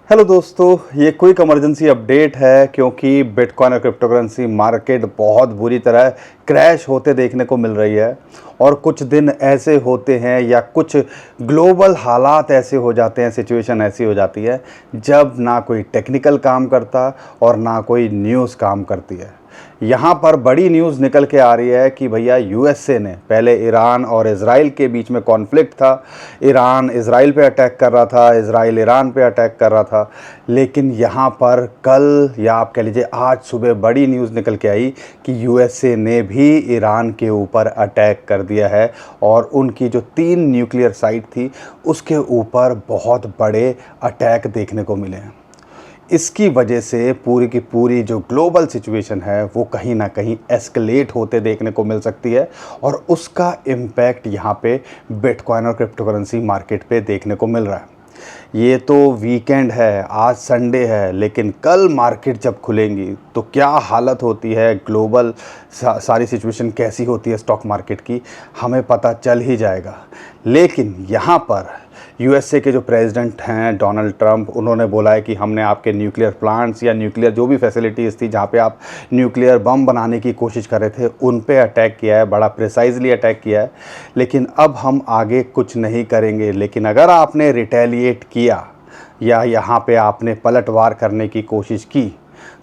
Hello दोस्तों, ये quick emergency update है क्योंकि बिटकॉइन और क्रिप्टोकरेंसी मार्केट बहुत बुरी तरह क्रैश होते देखने को मिल रही है। और कुछ दिन ऐसे होते हैं या कुछ ग्लोबल हालात ऐसे हो जाते हैं, सिचुएशन ऐसी हो जाती है जब ना कोई टेक्निकल काम करता और ना कोई न्यूज़ काम करती है। यहाँ पर बड़ी न्यूज़ निकल के आ रही है कि भैया यूएसए ने, पहले ईरान और इज़राइल के बीच में कॉन्फ्लिक्ट था, ईरान इज़राइल पे अटैक कर रहा था, इज़राइल ईरान पे अटैक कर रहा था, लेकिन यहाँ पर कल या आप कह लीजिए आज सुबह बड़ी न्यूज़ निकल के आई कि यूएसए ने भी ईरान के ऊपर अटैक कर दिया है और उनकी जो 3 न्यूक्लियर साइट थी उसके ऊपर बहुत बड़े अटैक देखने को मिले हैं। इसकी वजह से पूरी की पूरी जो ग्लोबल सिचुएशन है वो कहीं ना कहीं एस्केलेट होते देखने को मिल सकती है और उसका इम्पैक्ट यहाँ पे बिटकॉइन और क्रिप्टोकरेंसी मार्केट पे देखने को मिल रहा है। ये तो वीकेंड है, आज संडे है, लेकिन कल मार्केट जब खुलेंगी तो क्या हालत होती है, ग्लोबल सारी सिचुएशन कैसी होती है स्टॉक मार्केट की, हमें पता चल ही जाएगा। लेकिन यहाँ पर यूएसए के जो प्रेसिडेंट हैं डोनाल्ड ट्रंप, उन्होंने बोला है कि हमने आपके न्यूक्लियर प्लांट्स या न्यूक्लियर जो भी फैसिलिटीज़ थी जहाँ पे आप न्यूक्लियर बम बनाने की कोशिश कर रहे थे उन पे अटैक किया है, बड़ा प्रिसाइजली अटैक किया है, लेकिन अब हम आगे कुछ नहीं करेंगे। लेकिन अगर आपने रिटेलिएट किया या यहाँ पे आपने पलटवार करने की कोशिश की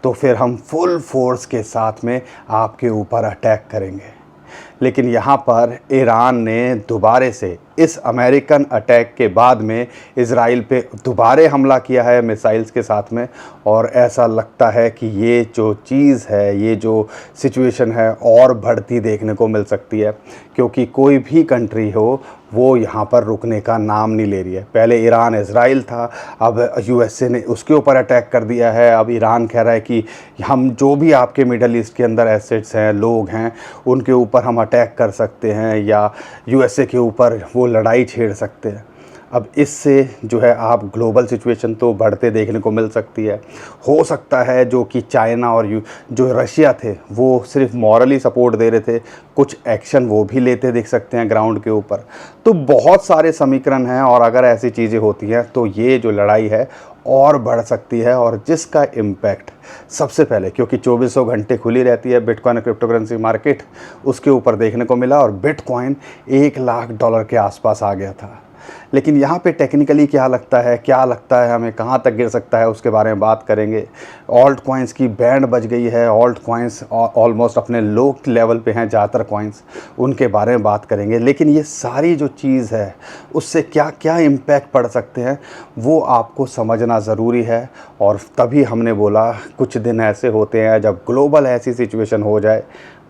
तो फिर हम फुल फोर्स के साथ में आपके ऊपर अटैक करेंगे। लेकिन यहाँ पर ईरान ने दोबारे से इस अमेरिकन अटैक के बाद में इज़राइल पे दोबारे हमला किया है मिसाइल्स के साथ में, और ऐसा लगता है कि ये जो चीज़ है, ये जो सिचुएशन है और बढ़ती देखने को मिल सकती है, क्योंकि कोई भी कंट्री हो वो यहाँ पर रुकने का नाम नहीं ले रही है। पहले ईरान इज़राइल था, अब यूएसए ने उसके ऊपर अटैक कर दिया है। अब ईरान कह रहा है कि हम जो भी आपके मिडल ईस्ट के अंदर एसेट्स हैं, लोग हैं, उनके ऊपर हम अटैक कर सकते हैं या यूएसए के ऊपर वो लड़ाई छेड़ सकते हैं। अब इससे जो है आप ग्लोबल सिचुएशन तो बढ़ते देखने को मिल सकती है। हो सकता है जो कि चाइना और जो रशिया थे वो सिर्फ मॉरली सपोर्ट दे रहे थे, कुछ एक्शन वो भी लेते देख सकते हैं ग्राउंड के ऊपर। तो बहुत सारे समीकरण हैं और अगर ऐसी चीज़ें होती हैं तो ये जो लड़ाई है और बढ़ सकती है, और जिसका इम्पैक्ट सबसे पहले, क्योंकि 2400 घंटे खुली रहती है बिटकॉइन और क्रिप्टोकरेंसी मार्केट, उसके ऊपर देखने को मिला और बिटकॉइन $1 लाख के आसपास आ गया था। लेकिन यहाँ पे टेक्निकली क्या लगता है हमें, कहाँ तक गिर सकता है, उसके बारे में बात करेंगे। ऑल्ट कॉइन्स की बैंड बज गई है, ऑल्ट कॉइन्स ऑलमोस्ट अपने लो लेवल पे हैं ज़्यादातर कॉइन्स, उनके बारे में बात करेंगे। लेकिन ये सारी जो चीज़ है उससे क्या क्या इम्पैक्ट पड़ सकते हैं वो आपको समझना ज़रूरी है। और तभी हमने बोला कुछ दिन ऐसे होते हैं जब ग्लोबल ऐसी सिचुएशन हो जाए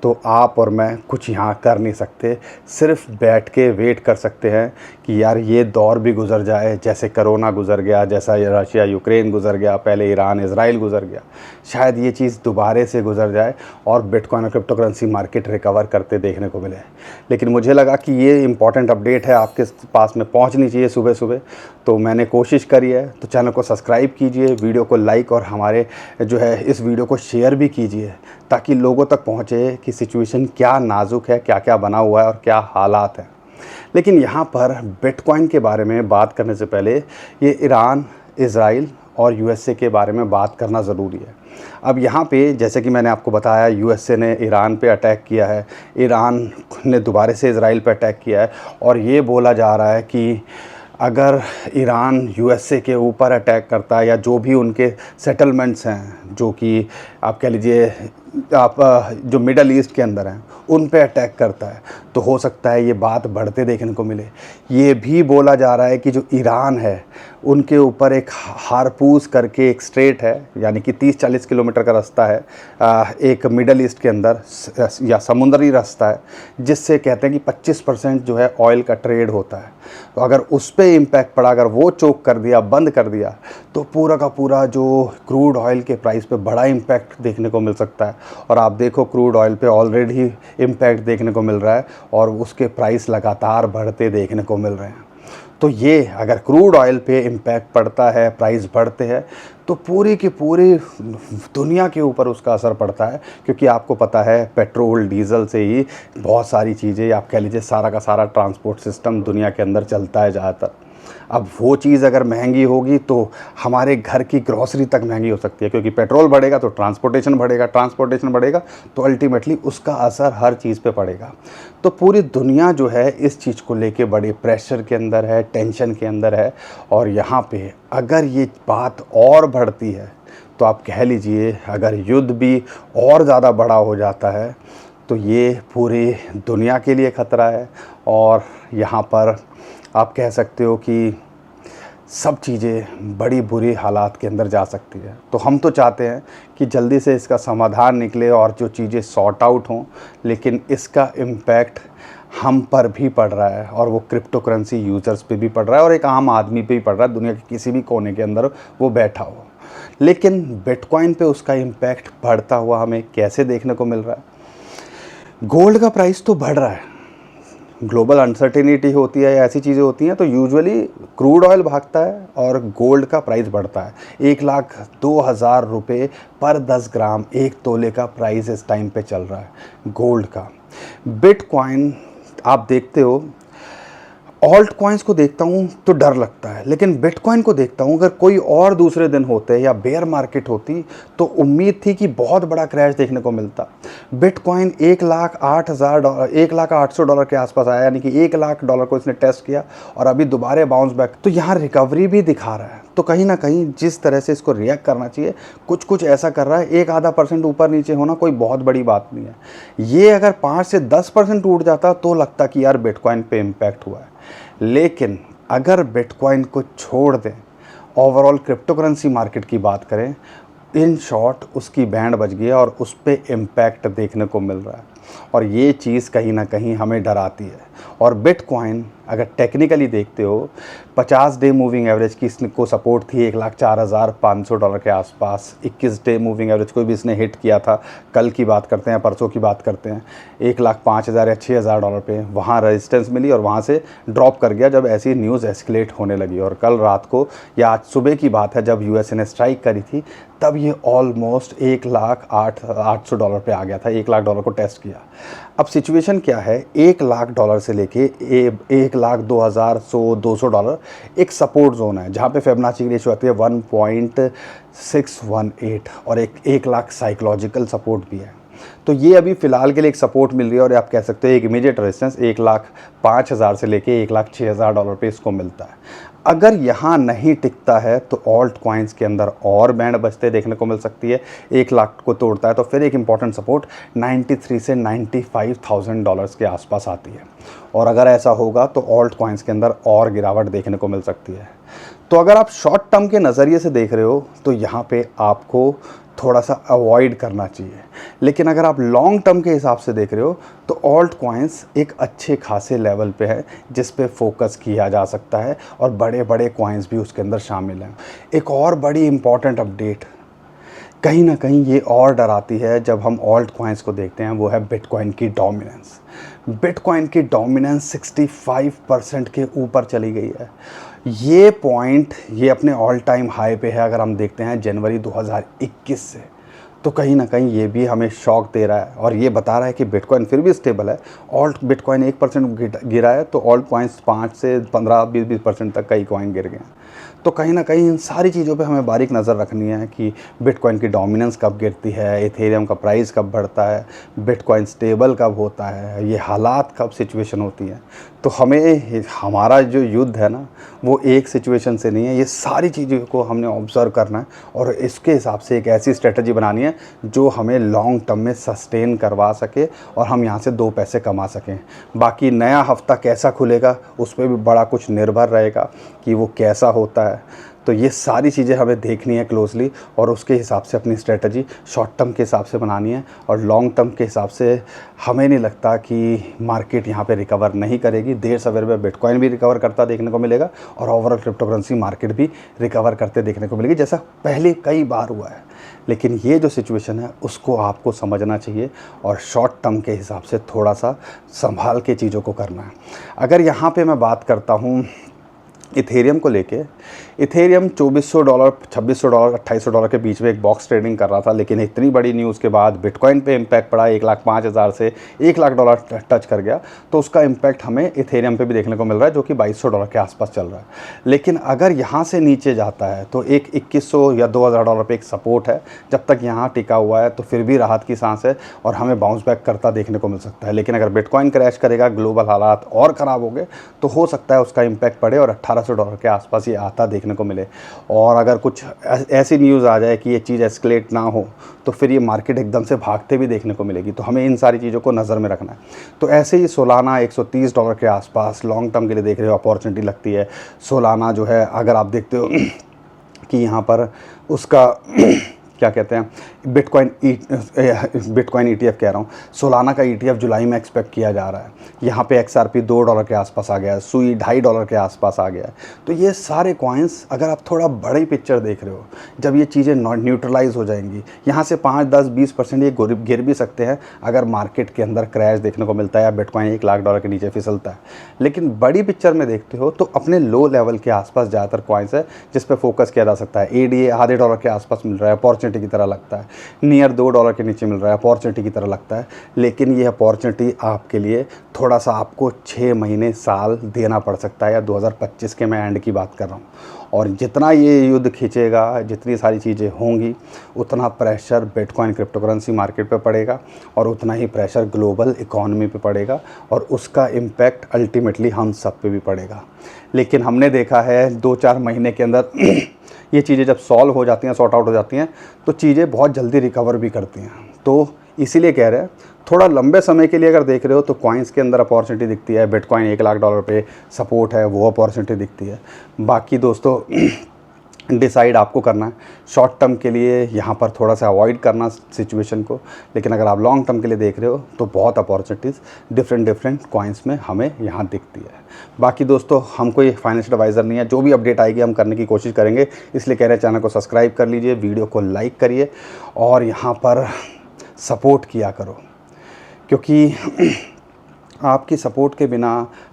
तो आप और मैं कुछ यहाँ कर नहीं सकते, सिर्फ बैठ के वेट कर सकते हैं कि यार ये दौर भी गुजर जाए, जैसे कोरोना गुजर गया, जैसा रशिया यूक्रेन गुजर गया, पहले ईरान इज़राइल गुजर गया, शायद ये चीज़ दोबारे से गुजर जाए और बिटकॉइन और क्रिप्टोकरेंसी मार्केट रिकवर करते देखने को मिले। लेकिन मुझे लगा कि ये इंपॉर्टेंट अपडेट है, आपके पास में पहुँचनी चाहिए सुबह सुबह, तो मैंने कोशिश करी है। तो चैनल को सब्सक्राइब कीजिए, वीडियो को लाइक और हमारे जो है इस वीडियो को शेयर भी कीजिए ताकि लोगों तक पहुँचे कि सिचुएशन क्या नाजुक है, क्या क्या बना हुआ है और क्या हालात हैं। लेकिन यहाँ पर बिटकॉइन के बारे में बात करने से पहले ये ईरान, इज़राइल और यूएसए के बारे में बात करना ज़रूरी है। अब यहाँ पे जैसे कि मैंने आपको बताया, यूएसए ने ईरान पे अटैक किया है, ईरान ने दोबारा से इज़राइल पे अटैक किया है, और ये बोला जा रहा है कि अगर ईरान यूएसए के ऊपर अटैक करता है या जो भी उनके सेटलमेंट्स हैं, जो कि आप कह लीजिए आप जो मिडल ईस्ट के अंदर हैं, उन पे अटैक करता है, तो हो सकता है ये बात बढ़ते देखने को मिले। ये भी बोला जा रहा है कि जो ईरान है उनके ऊपर एक हारपूस करके एक स्ट्रेट है, यानी कि 30-40 किलोमीटर का रास्ता है, एक मिडल ईस्ट के अंदर या समुद्री रास्ता है, जिससे कहते हैं कि 25% जो है ऑयल का ट्रेड होता है। तो अगर उस पर इम्पैक्ट पड़ा, अगर वो चोक कर दिया, बंद कर दिया, तो पूरा का पूरा जो क्रूड ऑयल के प्राइस पे बड़ा इम्पैक्ट देखने को मिल सकता है। और आप देखो क्रूड ऑयल पे ऑलरेडी इम्पैक्ट देखने को मिल रहा है और उसके प्राइस लगातार बढ़ते देखने को मिल रहे हैं। तो ये अगर क्रूड ऑयल पे इम्पैक्ट पड़ता है, प्राइस बढ़ते हैं, तो पूरी की पूरी दुनिया के ऊपर उसका असर पड़ता है, क्योंकि आपको पता है पेट्रोल डीजल से ही बहुत सारी चीज़ें, आप कह लीजिए सारा का सारा ट्रांसपोर्ट सिस्टम दुनिया के अंदर चलता है ज़्यादातर। अब वो चीज़ अगर महंगी होगी तो हमारे घर की ग्रॉसरी तक महंगी हो सकती है, क्योंकि पेट्रोल बढ़ेगा तो ट्रांसपोर्टेशन बढ़ेगा, ट्रांसपोर्टेशन बढ़ेगा तो अल्टीमेटली उसका असर हर चीज़ पे पड़ेगा। तो पूरी दुनिया जो है इस चीज़ को लेके बड़े प्रेशर के अंदर है, टेंशन के अंदर है। और यहाँ पे अगर ये बात और बढ़ती है तो आप कह लीजिए, अगर युद्ध भी और ज़्यादा बड़ा हो जाता है तो ये पूरी दुनिया के लिए ख़तरा है। और यहाँ पर आप कह सकते हो कि सब चीज़ें बड़ी बुरी हालात के अंदर जा सकती है। तो हम तो चाहते हैं कि जल्दी से इसका समाधान निकले और जो चीज़ें सॉर्ट आउट हों, लेकिन इसका इम्पैक्ट हम पर भी पड़ रहा है और वो क्रिप्टो करेंसी यूज़र्स पे भी पड़ रहा है और एक आम आदमी पे भी पड़ रहा है, दुनिया के किसी भी कोने के अंदर वो बैठा हो। लेकिन बिटकॉइन पे उसका इम्पैक्ट बढ़ता हुआ हमें कैसे देखने को मिल रहा है? गोल्ड का प्राइस तो बढ़ रहा है, ग्लोबल अनसर्टेनिटी होती है, ऐसी चीज़ें होती हैं तो यूजुअली क्रूड ऑयल भागता है और गोल्ड का प्राइस बढ़ता है। 1,02,000 रुपये पर 10 ग्राम 1 तोले का प्राइस इस टाइम पे चल रहा है गोल्ड का। बिटकॉइन आप देखते हो, ऑल्ट कॉइन्स को देखता हूँ तो डर लगता है, लेकिन बिटकॉइन को देखता हूँ, अगर कोई और दूसरे दिन होते या बेयर मार्केट होती तो उम्मीद थी कि बहुत बड़ा क्रैश देखने को मिलता। बिटकॉइन 1,08,000 $1,08,000 के आसपास आया, यानी कि $1,00,000 को इसने टेस्ट किया और अभी दोबारा बाउंस बैक, तो यहाँ रिकवरी भी दिखा रहा है। तो कहीं ना कहीं जिस तरह से इसको रिएक्ट करना चाहिए कुछ ऐसा कर रहा है। 1-आधा% ऊपर नीचे होना कोई बहुत बड़ी बात नहीं है। ये अगर 5 से 10% टूट जाता तो लगता कि यार बिटकॉइन पे इम्पैक्ट हुआ है। लेकिन अगर बिटकॉइन को छोड़ दें, ओवरऑल क्रिप्टो करेंसी मार्केट की बात करें, इन शॉर्ट उसकी बैंड बज गई है और उस पर इम्पैक्ट देखने को मिल रहा है और ये चीज़ कहीं ना कहीं हमें डराती है। और बिटकॉइन अगर टेक्निकली देखते हो, 50 डे मूविंग एवरेज की इसको सपोर्ट थी $1,04,500 के आसपास। 21 डे मूविंग एवरेज को भी इसने हिट किया था। कल की बात करते हैं, परसों की बात करते हैं, $1,05,000 या $6,000 पे वहाँ रेजिस्टेंस मिली और वहाँ से ड्रॉप कर गया जब ऐसी न्यूज़ एस्केलेट होने लगी। और कल रात को या आज सुबह की बात है, जब यूएसए ने स्ट्राइक करी थी तब ये ऑलमोस्ट $1,08,800 पे आ गया था, $1,00,000 को टेस्ट किया। अब सिचुएशन क्या है, $1,00,000 से लेके $1,02,100 एक सपोर्ट जोन है जहाँ पे फिबोनाची की रेशियो आती है 1.618 और एक 1,00,000 साइकोलॉजिकल सपोर्ट भी है। तो ये अभी फ़िलहाल के लिए एक सपोर्ट मिल रही है और आप कह सकते हो एक इमीडिएट रेजिस्टेंस $1,05,000 से लेके $1,06,000 पे इसको मिलता है। अगर यहाँ नहीं टिकता है तो ऑल्ट कॉइन्स के अंदर और बैंड बचते देखने को मिल सकती है। 1,00,000 को तोड़ता है तो फिर एक इम्पॉर्टेंट सपोर्ट 93 से $95,000 के आसपास आती है और अगर ऐसा होगा तो ऑल्ट कॉइन्स के अंदर और गिरावट देखने को मिल सकती है। तो अगर आप शॉर्ट टर्म के नज़रिए से देख रहे हो तो यहाँ पे आपको थोड़ा सा अवॉइड करना चाहिए, लेकिन अगर आप लॉन्ग टर्म के हिसाब से देख रहे हो तो ऑल्ट कॉइन्स एक अच्छे खासे लेवल पे है जिस पे फोकस किया जा सकता है और बड़े बड़े कॉइन्स भी उसके अंदर शामिल हैं। एक और बड़ी इंपॉर्टेंट अपडेट कहीं ना कहीं ये और डराती है जब हम ऑल्ट कॉइन्स को देखते हैं, वो है बिटकॉइन की डोमिनेंस। बिटकॉइन की डोमिनेंस 65% के ऊपर चली गई है। ये पॉइंट ये अपने ऑल टाइम हाई पे है अगर हम देखते हैं जनवरी 2021 से। तो कहीं ना कहीं ये भी हमें शॉक दे रहा है और ये बता रहा है कि बिटकॉइन फिर भी स्टेबल है। ऑल्ट बिटकॉइन 1% गिरा है तो ऑल्ट कॉइन्स 5 से 15-20% तक कई कॉइन गिर गए हैं। तो कहीं ना कहीं इन सारी चीज़ों पे हमें बारीक नज़र रखनी है कि बिटकॉइन की डोमिनेंस कब गिरती है, इथेरियम का प्राइस कब बढ़ता है, बिटकॉइन स्टेबल कब होता है, ये हालात कब सिचुएशन होती है। तो हमें हमारा जो युद्ध है ना वो एक सिचुएशन से नहीं है, ये सारी चीज़ों को हमने ऑब्ज़र्व करना है और इसके हिसाब से एक ऐसी स्ट्रेटजी बनानी है जो हमें लॉन्ग टर्म में सस्टेन करवा सके और हम यहाँ से 2 पैसे कमा सकें। बाकी नया हफ्ता कैसा खुलेगा उस पर भी बड़ा कुछ निर्भर रहेगा कि वो कैसा होता है। तो ये सारी चीज़ें हमें देखनी है क्लोजली और उसके हिसाब से अपनी स्ट्रेटजी शॉर्ट टर्म के हिसाब से बनानी है और लॉन्ग टर्म के हिसाब से हमें नहीं लगता कि मार्केट यहाँ पे रिकवर नहीं करेगी। देर सवेर में बिटकॉइन भी रिकवर करता देखने को मिलेगा और ओवरऑल क्रिप्टो करेंसी मार्केट भी रिकवर करते देखने को मिलेगी जैसा पहले कई बार हुआ है। लेकिन ये जो सिचुएशन है उसको आपको समझना चाहिए और शॉर्ट टर्म के हिसाब से थोड़ा सा संभाल के चीज़ों को करना है। अगर यहाँ पर मैं बात करता हूँ इथेरियम को लेके, इथेरियम $2400, $2600, $2800 के बीच में एक बॉक्स ट्रेडिंग कर रहा था, लेकिन इतनी बड़ी न्यूज़ के बाद बिटकॉइन पे इम्पैक्ट पड़ा, 1,05,000 से $1,00,000 टच कर गया, तो उसका इम्पैक्ट हमें इथेरियम पे भी देखने को मिल रहा है, जो कि $2200 के आसपास चल रहा है। लेकिन अगर यहाँ से नीचे जाता है तो एक 2100 या $2000 पे एक सपोर्ट है, जब तक यहाँ टिका हुआ है तो फिर भी राहत की सांस है और हमें बाउंस बैक करता देखने को मिल सकता है। लेकिन अगर बिटकॉइन क्रैश करेगा, ग्लोबल हालात और ख़राब हो गए, तो हो सकता है उसका इम्पैक्ट पड़े और $1800 के आसपास ये आता देखने को मिले। और अगर कुछ ऐसी न्यूज़ आ जाए कि ये चीज़ एस्केलेट ना हो, तो फिर ये मार्केट एकदम से भागते भी देखने को मिलेगी। तो हमें इन सारी चीज़ों को नज़र में रखना है। तो ऐसे ही सोलाना $130 के आसपास लॉन्ग टर्म के लिए देख रहे हो, अपॉर्चुनिटी लगती है। सोलाना जो है, अगर आप देखते हो कि यहाँ पर उसका क्या कहते हैं, बिटकॉइन ETF कह रहा हूँ, सोलाना का ETF जुलाई में एक्सपेक्ट किया जा रहा है। यहाँ पे XRP $2 के आसपास आ गया है, सुई $2.5 के आसपास आ गया है। तो ये सारे कॉइन्स, अगर आप थोड़ा बड़ी पिक्चर देख रहे हो, जब ये चीज़ें न्यूट्रलाइज हो जाएंगी, यहाँ से 5, 10, 20% ये गिर भी सकते हैं अगर मार्केट के अंदर क्रैश देखने को मिलता है या बिटकॉइन $1,00,000 के नीचे फिसलता है। लेकिन बड़ी पिक्चर में देखते हो तो अपने लो लेवल के आसपास ज़्यादातर कॉइन्स है जिस पर फोकस किया जा सकता है। ADA $0.5 के आसपास मिल रहा है, अपॉर्चुनिटी की तरह लगता है। नियर $2 के नीचे मिल रहा है, अपॉर्चुनिटी की तरह लगता है। लेकिन ये अपॉर्चुनिटी आपके लिए थोड़ा सा, आपको 6 महीने, साल देना पड़ सकता है, या 2025 के मैं एंड की बात कर रहा हूँ। और जितना ये युद्ध खींचेगा, जितनी सारी चीज़ें होंगी, उतना pressure bitcoin crypto currency market पे पड़ेगा और उतना ही प्रेशर ग्लोबल इकॉनमी पे पड़ेगा और उसका इम्पैक्ट अल्टीमेटली हम सब पे भी पड़ेगा। लेकिन हमने देखा है 2-4 महीने के अंदर ये चीज़ें जब सॉल्व हो जाती हैं, सॉर्ट आउट हो जाती हैं, तो चीज़ें बहुत जल्दी रिकवर भी करती हैं। तो इसीलिए कह रहे हैं, थोड़ा लंबे समय के लिए अगर देख रहे हो तो कॉइन्स के अंदर अपॉर्चुनिटी दिखती है। बिटकॉइन $1,00,000 पे सपोर्ट है, वो अपॉर्चुनिटी दिखती है। बाकी दोस्तों डिसाइड आपको करना है। शॉर्ट टर्म के लिए यहाँ पर थोड़ा सा अवॉइड करना सिचुएशन को, लेकिन अगर आप लॉन्ग टर्म के लिए देख रहे हो तो बहुत अपॉर्चुनिटीज़ डिफरेंट कॉइन्स में हमें यहाँ दिखती है। बाकी दोस्तों, हम कोई फाइनेंशियल एडवाइज़र नहीं है, जो भी अपडेट आएगी हम करने की कोशिश करेंगे। इसलिए कह रहे हैं, चैनल को सब्सक्राइब कर लीजिए, वीडियो को लाइक करिए और यहाँ पर सपोर्ट किया करो, क्योंकि आपकी सपोर्ट के बिना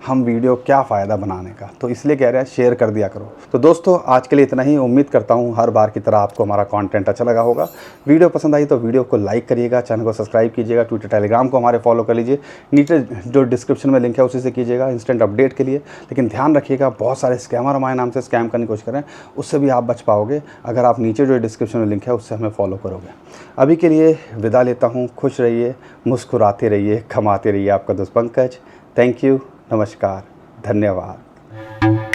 हम वीडियो क्या फ़ायदा बनाने का। तो इसलिए कह रहे हैं, शेयर कर दिया करो। तो दोस्तों, आज के लिए इतना ही। उम्मीद करता हूँ हर बार की तरह आपको हमारा कंटेंट अच्छा लगा होगा। वीडियो पसंद आई तो वीडियो को लाइक करिएगा, चैनल को सब्सक्राइब कीजिएगा, ट्विटर टेलीग्राम को हमारे फॉलो कर लीजिए। नीचे जो डिस्क्रिप्शन में लिंक है उसी से कीजिएगा इंस्टेंट अपडेट के लिए। लेकिन ध्यान रखिएगा, बहुत सारे स्कैमर हमारे नाम से स्कैम करने की कोशिश करें, उससे भी आप बच पाओगे अगर आप नीचे जो डिस्क्रिप्शन में लिंक है उससे हमें फॉलो करोगे। अभी के लिए विदा लेता हूँ। खुश रहिए, मुस्कुराते रहिए, कमाते रहिए। आपका दोस्त पंकज। थैंक यू, नमस्कार, धन्यवाद।